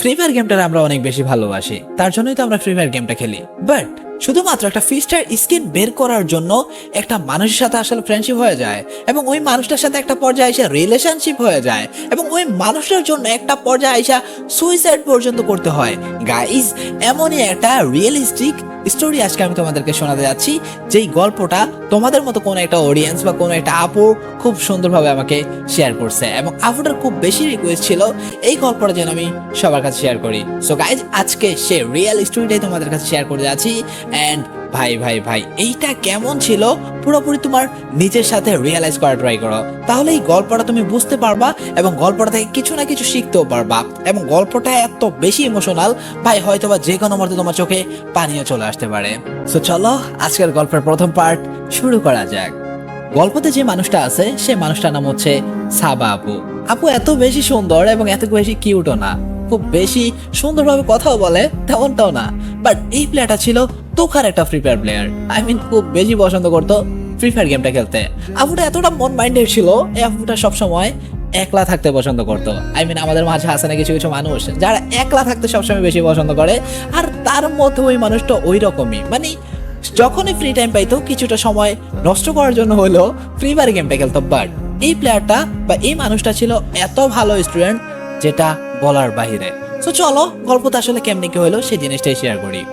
Free fire গেমটা আমরা অনেক বেশি ভালোবাসি, তার জন্যই তো আমরা ফ্রি ফায়ার গেমটা খেলি। বাট শুধুমাত্র একটা ফিস্টার স্কিন বের করার জন্য একটা মানুষের সাথে আসলে ফ্রেন্ডশিপ হয়ে যায়, এবং ওই মানুষটার সাথে একটা পর্যায়ে এসে রিলেশনশিপ হয়ে যায়, এবং ওই মানুষটার জন্য একটা পর্যায়ে এসে সুইসাইড পর্যন্ত করতে হয়। গাইজ, এমনই একটা রিয়েলিস্টিক স্টোরি আজকে আমি তোমাদেরকে শোনাতে যাচ্ছি, যেই গল্পটা তোমাদের মতো কোনো একটা অডিয়েন্স বা কোনো একটা আপু খুব সুন্দরভাবে আমাকে শেয়ার করছে, এবং আপুটার খুব বেশি রিকোয়েস্ট ছিল এই গল্পটা যেন আমি সবার কাছে শেয়ার করি। সো গাইজ, আজকে সে রিয়েল স্টোরিটাই তোমাদের কাছে শেয়ার করে যাচ্ছি। অ্যান্ড ভাই ভাই ভাই, এইটা কেমন ছিল পুরোপুরি তোমার নিজের সাথে রিয়েলাইজ করা ট্রাই করো, তাহলে এই গল্পটা তুমি বুঝতে পারবা এবং গল্পটা থেকে কিছু না কিছু শিখতেও পারবা। এবং গল্পটা এত বেশি ইমোশনাল ভাই, হয়তোবা যে কোনো মুহূর্তে তোমার চোখে পানিও চলে আসতে পারে। সো চলো আজকের গল্পের প্রথম পার্ট শুরু করা যাক। গল্পতে যে মানুষটা আছে সে মানুষটার নাম হচ্ছে সাবা আপু। আপু এত বেশি সুন্দর এবং এত বেশি কিউটও না, খুব বেশি সুন্দরভাবে কথাও বলে তেমনটাও না। বাট এই প্লেয়ারটা ছিল তোখার একটা free fire player, I mean খুব বেশি পছন্দ করতো ফ্রি ফায়ার গেমটা খেলতে। আপুটা এতটা মন মাইন্ডেড ছিল, এই আপুটা সবসময় একলা থাকতে পছন্দ করতো। আই মিন আমাদের মাঝে আছে না কিছু কিছু মানুষ যারা একলা থাকতে সবসময় বেশি পছন্দ করে, আর তার মধ্যে ওই মানুষটা ওই রকমই, মানে যখনই ফ্রি টাইম পাইতো কিছুটা সময় নষ্ট করার জন্য হলেও ফ্রি ফায়ার গেমটা খেলতো। বাট এই প্লেয়ারটা বা এই মানুষটা ছিল এত ভালো স্টুডেন্ট যেটা বলার বাহিরে। তো চলো গল্পটা আসলে কেমনি কি হলো সেই জিনিসটাই শেয়ার করি।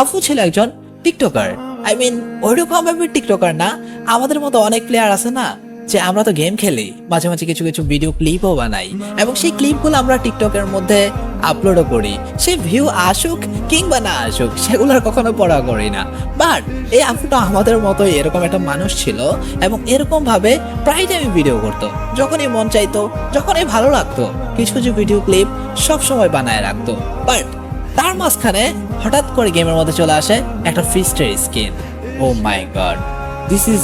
আফু ছিল একজন টিকটকার, আই মিন ওইরকম ভাবে টিকটকার না, আমাদের মতো অনেক প্লেয়ার আছে না যে আমরা তো গেম খেলি, মাঝে মাঝে কিছু কিছু ভিডিও ক্লিপও বানাই, এবং সেই ক্লিপগুলো আমরা টিকটকের মধ্যে আপলোডও করি। সেই ভিউ আসুক কিংবা না আসুক সেগুলোর কখনো পড়া করি না। বাট এই আপুটা আমাদের মতো এরকম একটা মানুষ ছিল, এবং এরকম ভাবে প্রায় টাইমে ভিডিও করতো, যখনই মন চাইতো, যখনই ভালো লাগতো কিছু কিছু ভিডিও ক্লিপ সব সময় বানায় রাখতো। বাট তার মাঝখানে হঠাৎ করে গেমের মধ্যে চলে আসে একটা ফিস্টার skin. Oh my god, this is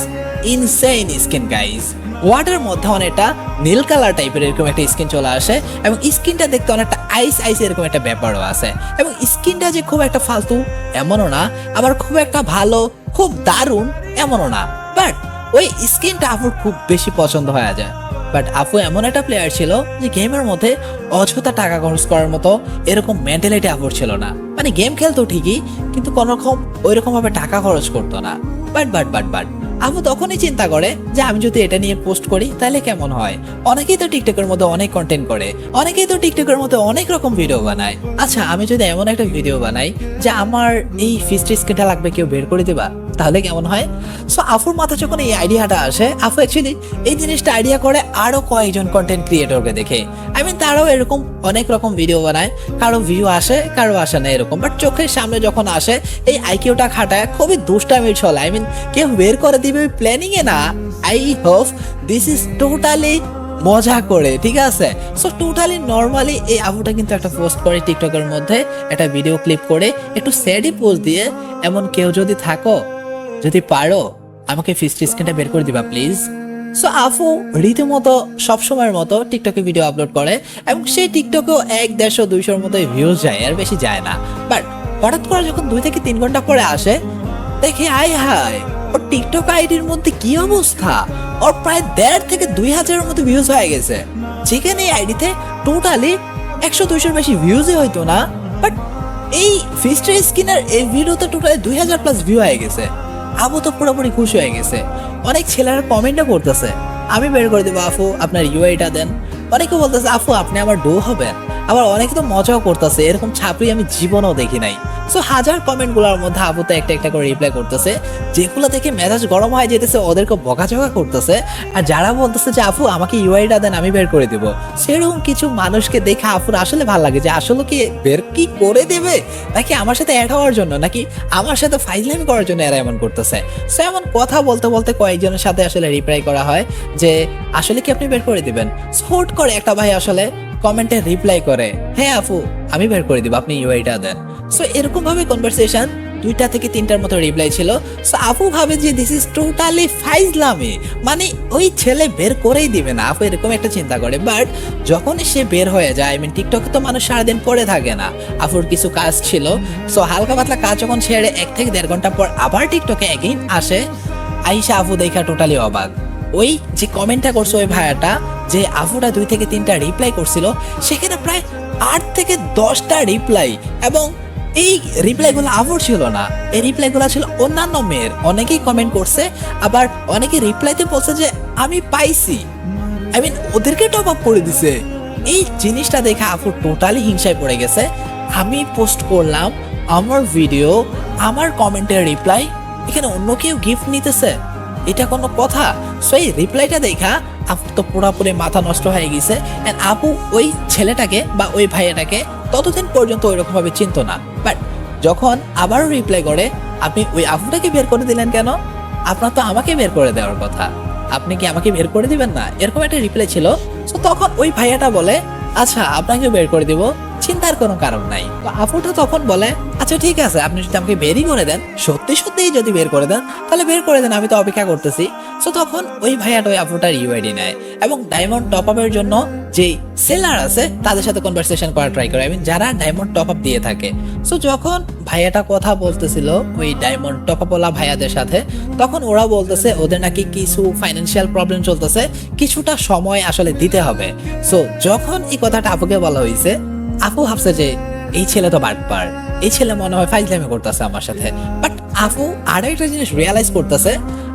insane skin guys. Water মধ্যে অনেকটা নীল কালার টাইপের এরকম একটা স্কিন চলে আসে, এবং স্কিনটা দেখতে অনেকটা আইস আইস এরকম একটা ব্যাপারও আছে। এবং স্কিনটা যে খুব একটা ফালতু এমনও না, আবার খুব একটা ভালো খুব দারুণ এমনও না। বাট ওই স্কিনটা আপুর খুব বেশি পছন্দ হয়ে যায়। বাট আপু এমন একটা প্লেয়ার ছিল যে গেমের মধ্যে অযথা টাকা খরচ করার মতো এরকম মেন্টালিটি আপুর ছিল না। মানে গেম খেলতো ঠিকই, কিন্তু কোনো রকম ওইরকম ভাবে টাকা খরচ করতো না। বাট বাট বাট বাট আপু তখনই চিন্তা করে যে আমি যদি এটা নিয়ে পোস্ট করি তাহলে কেমন হয়। অনেকেই তো টিকটকের মধ্যে অনেক কন্টেন্ট করে, অনেকেই তো টিকটকের মধ্যে অনেক রকম ভিডিও বানায়। আচ্ছা, আমি যদি এমন একটা ভিডিও বানাই যে আমার এই ফিস্ট স্কিনটা লাগবে, কেউ বের করে দিবা, তাহলে কেমন হয়? সো আফুর মাথা যখন এই আইডিয়াটা আসে, আফু অ্যাকচুয়ালি এই জিনিসটা আইডিয়া করে আরো কয়েকজন কন্টেন্ট ক্রিয়েটরকে দেখে। আই মিন তারাও এরকম অনেক রকম ভিডিও বানায়, কারো ভিউ আসে কারো আসে না এরকম। বাট চোখের সামনে যখন আসে এই আইকিউটা খাটায় খুবই দুষ্টামির ছলে, আই মিন কেউ বের করে দিবে ওই প্ল্যানিং এ না। I hope this is totally মজা করে, ঠিক আছে? সো টোটালি নর্মালি এই আপুটা কিন্তু একটা পোস্ট করে টিকটকের মধ্যে, একটা ভিডিও ক্লিপ করে একটু স্যাডি পোস্ট দিয়ে, এমন কেউ যদি থাকো, যদি পারো আমাকে ফিস্ট স্ক্রিনটা বের করে দিবা প্লিজ। সো আফু রীতিমতো সবসময়ের মতো টিকটকে ভিডিও আপলোড করে, এবং সেই টিকটকেও 100-150-200 মতো ভিউজ যায়, আর বেশি যায় না। বাট হঠাৎ করে যখন 2 থেকে 3 ঘন্টা পরে আসে, দেখে আয় হায় ওর টিকটক আইডির মধ্যে কি অবস্থা, ওর প্রায় 1,500 থেকে 2,000-এর মতো ভিউজ হয়ে গেছে, যেখানে এই আইডিতে টোটালি 100-200 বেশি ভিউজই হয়তো না। বাট এই ফিস্টার স্কিনের এই ভিডিওতে টোটালি 2,000+ ভিউ হয়ে গেছে। আবু তো পুরোপুরি খুশি হয়ে গেছে। অনেক ছেলেরা কমেন্টও করতেছে আমি বের করে দেবো আপু, আপনার ইউআইটা দেন। অনেকে বলতেছে আপু আপনি আমার ডো হবেন। আবার অনেকে তো মজাও করতেছে, এরকম ছাপড়ি আমি জীবনেও দেখি নাই। সো হাজার কমেন্টগুলোর মধ্যে আপু তো একটা একটা করে রিপ্লাই করতেছে, যেগুলো দেখে মেজাজ গরম হয়ে যেতেছে, ওদেরকে বকাঝকা করতেছে। আর যারা বলতেছে যে আপু আমাকে ইউআইটা দেন আমি বের করে দেবো, সেরকম কিছু মানুষকে দেখে আপুর আসলে ভালো লাগে যে আসলে কি বের কি করে দেবে, নাকি আমার সাথে অ্যাড হওয়ার জন্য, নাকি আমার সাথে ফাইজলামি করার জন্য এরা এমন করতেছে। সো এমন কথা বলতে বলতে কয়েকজনের সাথে আসলে রিপ্লাই করা হয় যে আসলে কি আপনি বের করে দিবেন। হুট করে একটা ভাই আসলে কমেন্টে রিপ্লাই করে, হ্যাঁ আপু আমি বের করে দিব, আপনি ইউআইটা দেন। সো এরকম ভাবে কনভারসেশন 2টা থেকে 3টার মতো রিপ্লাই ছিল। সো আপু ভাবে যে দিস ইজ টোটালি ফাইজলামি, মানে ওই ছেলে বের করেই দিবে না, আপু এরকম একটা চিন্তা করে। বাট যখনই সে বের হয়ে যায়, আই মিন টিকটকে তো মানুষ সারাদিন পড়ে থাকে না, আপুর কিছু কাজ ছিল। সো হালকা পাতলা কাজ যখন ছেড়ে 1 থেকে 1.5 ঘন্টা পর আবার টিকটকে এগেইন আসে, আইসা আপু দেখা টোটালি অবাক। ওই যে কমেন্টটা করছে ওই ভাইয়াটা, যে আপুটা 2 থেকে 3টা রিপ্লাই করছিল, সেখানে প্রায় 8 থেকে 10টা রিপ্লাই, এবং এই রিপ্লাইগুলো আফুর ছিল না, এই রিপ্লাইগুলো ছিল অন্যান্য মেয়ের। অনেকেই কমেন্ট করছে, আবার অনেকে রিপ্লাইতে বলছে যে আমি পাইছি, আই মিন ওদেরকে টপ আপ করে দিছে। এই জিনিসটা দেখে আফু টোটালি হিংসায় পড়ে গেছে। আমি পোস্ট করলাম আমার ভিডিও, আমার কমেন্টের রিপ্লাই, এখানে অন্য কেউ গিফট নিতেছে, এটা কোনো কথা? সো এই রিপ্লাইটা দেখা আপু তো পুরোপুরি মাথা নষ্ট হয়ে গেছে। এন্ড আপু ওই ছেলেটাকে বা ওই ভাইয়াটাকে ততদিন পর্যন্ত ওইরকম ভাবে চিনতো না, বাট যখন আবারও রিপ্লাই করে, আপনি ওই আপুটাকে বের করে দিলেন কেন? আপনার তো আমাকে বের করে দেওয়ার কথা, আপনি কি আমাকে বের করে দিবেন না? এরকম একটা রিপ্লাই ছিল। সো তখন ওই ভাইয়াটা বলে আচ্ছা আপনাকে বের করে দিব, চিন্তার কোনো কারণ নাই। তো আপুটা তখন বলে আচ্ছা ঠিক আছে, আপনি যদি আমাকে বেরই করে দেন, সত্যি সত্যিই যদি বের করে দেন তাহলে বের করে দেন, আমি তো অপেক্ষা করতেছি। সো তখন ওই ভাইয়াটা ওই আপুটার ইউআইডি নেয় এবং ডায়মন্ড টপ আপের জন্য যেই সেলার আছে তাদের সাথে কনভারসেশন করা ট্রাই করে, আই মিন যারা ডায়মন্ড টপ আপ দিয়ে থাকে। সো যখন ভাইয়াটা কথা বলতেছিল ওই ডায়মন্ড টপ আপ ওলা ভাইয়াদের সাথে, তখন ওরা বলতেছে ওদের নাকি কিছু ফাইন্যান্সিয়াল প্রবলেম চলতেছে, কিছুটা সময় আসলে দিতে হবে। সো যখন এই কথাটা আপুকে বলা হয়েছে, আপু ভাবছে যে এই ছেলে তো বাটপার, এই ছেলে মনে হয় ফাইজলামি করতেছে আমার সাথে। বাট আপু আরো একটা জিনিস রিয়ালাইজ করতেছে,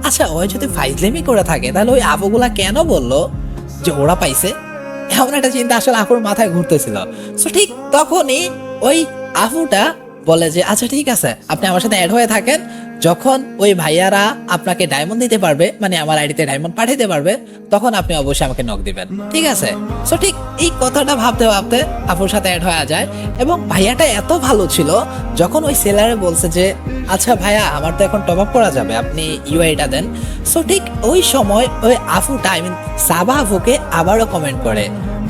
আচ্ছা ওই যদি ফাইজলামি করে থাকে তাহলে ওই আপুগুলা কেন বললো যে ওরা পাইছে? এমন একটা চিন্তা আসলে আপুর মাথায় ঘুরতেছিল। সো ঠিক তখনই ওই আপুটা বলে যে আচ্ছা ঠিক আছে, আপনি আমার সাথে অ্যাড হয়ে থাকেন, যখন ওই ভাইয়ারা আপনাকে ডায়মন্ড দিতে পারবে, মানে আমার আইডিতে ডায়মন্ড পাঠাইতে পারবে, তখন আপনি অবশ্যই আমাকে নক দিবেন, ঠিক আছে? সো ঠিক এই কথাটা ভাবতে ভাবতে আপুর সাথে অ্যাড হয়ে যায়। এবং ভাইয়াটা এত ভালো ছিল, যখন ওই সেলারে বলছে যে আচ্ছা ভাইয়া আমার তো এখন টপ আপ করা যাবে, আপনি ইউআইটা দেন। সো ঠিক ওই সময় ওই আফুটা, আই মিন সাবা আফুকে আবারও কমেন্ট করে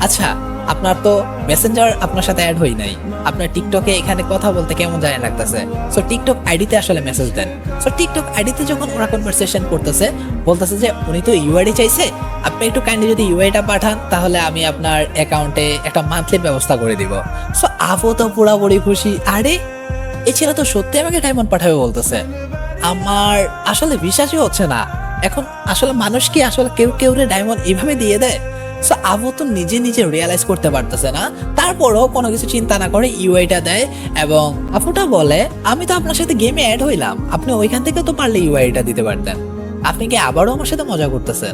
আচ্ছা আপনার তো মেসেঞ্জার আপনার সাথে অ্যাড হই নাই, আপনার টিকটকে এখানে কথা বলতে কেমন জানি লাগতেছে, সো টিকটক আইডিতে আসলে মেসেজ দেন। সো টিকটক আইডিতে যখন ওরা কনভারসেশন করতেছে, বলতেছে যে উনি তো ইউআইডি চাইছে, আপনি একটু কাইন্ডলি যদি ইউআইটা পাঠান তাহলে আমি আপনার অ্যাকাউন্টে একটা মান্থলির ব্যবস্থা করে দিব। সো আপু তো পুরোপুরি খুশি, আরে এই ছেলে তো সত্যি আমাকে ডায়মন্ড পাঠাবে বলতেছে। আমার আসলে বিশ্বাসই হচ্ছে না, এখন আসলে মানুষ কি আসলে কেউ কেউ ডায়মন্ড এইভাবে দিয়ে দেয়? সো আবু তো নিজে নিজে রিয়েলাইজ করতে পারতেছে না, তারপরও কোনো কিছু চিন্তা না করে ইউআইটা দেয়। এবং আপুটা বলে আমি তো আপনার সাথে গেমে অ্যাড হইলাম, আপনি ওইখান থেকে তো পারলে ইউআইটা দিতে পারতেন, আপনি কি আবারও আমার সাথে মজা করতেছেন?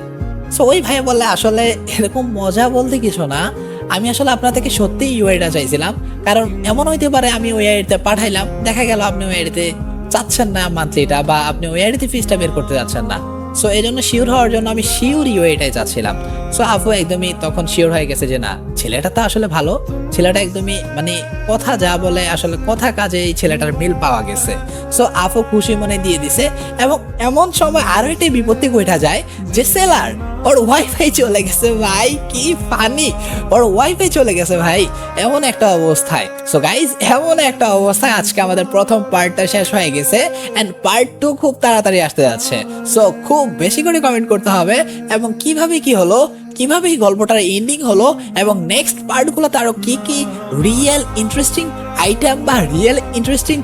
সো ওই ভাই বলে আসলে এরকম মজা বলতে কিছু না, আমি আসলে আপনার থেকে সত্যি ইউআইটা চাইছিলাম, কারণ এমন হইতে পারে আমি ওই আইডিতে পাঠাইলাম, দেখা গেল আপনি ওই আইডিতে চাচ্ছেন না মান্থলিটা, বা আপনি ওই আইডিতে ফিসটা বের করতে যাচ্ছেন না। সো এই জন্য শিওর হওয়ার জন্য আমি শিওর ইউআইটাই চাচ্ছিলাম। সো আপু একদমই তখন শিওর হয়ে গেছে যে না, ছেলেটা তো আসলে ভালো, ছেলেটা একদমই মানে কথা যা বলে আসলে কথা কাজে এই ছেলেটার মিল পাওয়া গেছে। সো আপু খুশি মনে দিয়ে দিছে। এবং এমন সময় আরো একটি বিপত্তি ঘটা যায় যে সেলার ওর ওয়াইফাই চলে গেছে ভাই, কি ফানি, ওর ওয়াইফাই চলে গেছে ভাই, এমন একটা অবস্থায়। সো গাইজ এমন একটা অবস্থায় আজকে আমাদের প্রথম পার্টটা শেষ হয়ে গেছে, এন্ড পার্ট 2 খুব তাড়াতাড়ি আসতে যাচ্ছে। সো খুব বেশি করে কমেন্ট করতে হবে, এবং কিভাবে কি হলো, কিভাবে এই গল্পটার এন্ডিং হলো, এবং নেক্সট পার্টগুলোতে আরো কি কি রিয়েল ইন্টারেস্টিং আইটেম বা রিয়েল ইন্টারেস্টিং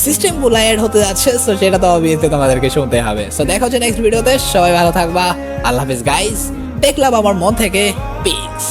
সিস্টেম গুলো অ্যাড হতে যাচ্ছে, সো সেটা তো অবভিয়াসলি তোমাদেরকে শুনতে হবে। সো দেখা হচ্ছে নেক্সট ভিডিওতে, সবাই ভালো থাকবা, আল্লাহ হাফেজ গাইস, টেক লাভ আমার মন থেকে, পিস।